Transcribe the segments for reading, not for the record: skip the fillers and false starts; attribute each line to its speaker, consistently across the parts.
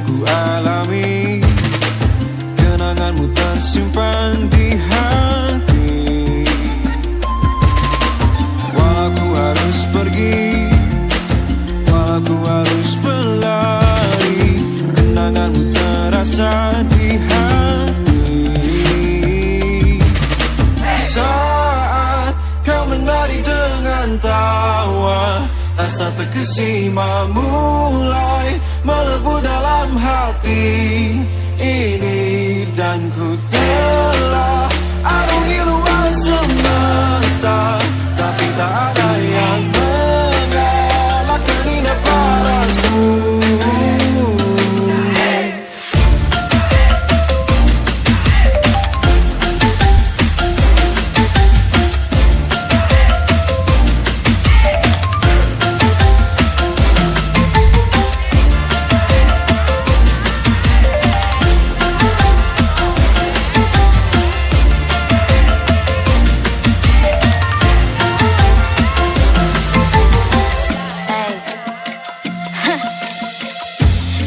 Speaker 1: ku alami, kenanganmu tersimpan di hati. Walau ku harus pergi, walau ku harus berlari, kenanganmu terasa di hati. Saat kau menari dengan tawa, rasa terkesima mulai melebu dalam hati ini, dan ku telah arungi luas semesta, tapi tak ada yang mengalahkan indah parasmu.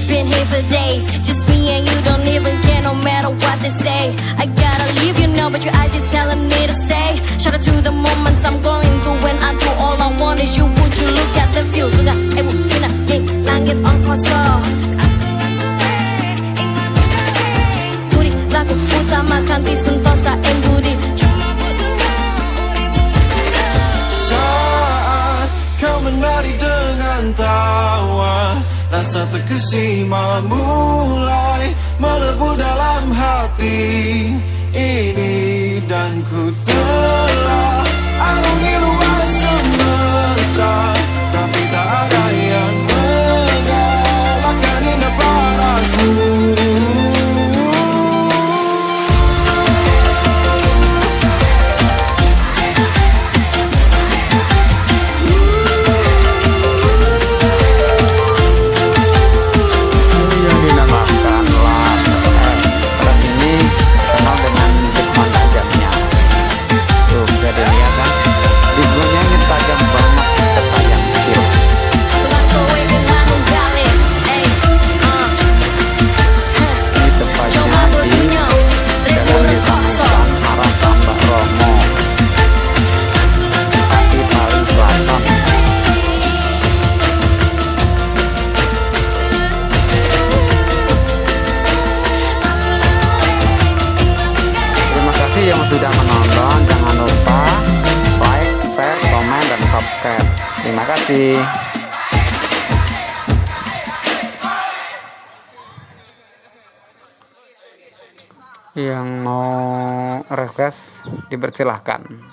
Speaker 2: Been here for days, just me and you, don't even care no matter what they say. I gotta leave you now, but your eyes just telling me to say. Shout out to the moments I'm going through when I do all I want is you. Would you look at the view? Sudah bukti na langit angkasa. Budi lagu utamakan di sentosa yang budi.
Speaker 1: Saat kau menari dengan tawa, rasa terkesima mulai melebu dalam hati ini, dan ku telah arungi luas semesta, tapi tak ada yang mengalahkan indah parasmu.
Speaker 3: Yang sudah menonton, jangan lupa like, share, komen, dan subscribe. Terima kasih. Yang mau request dipersilahkan.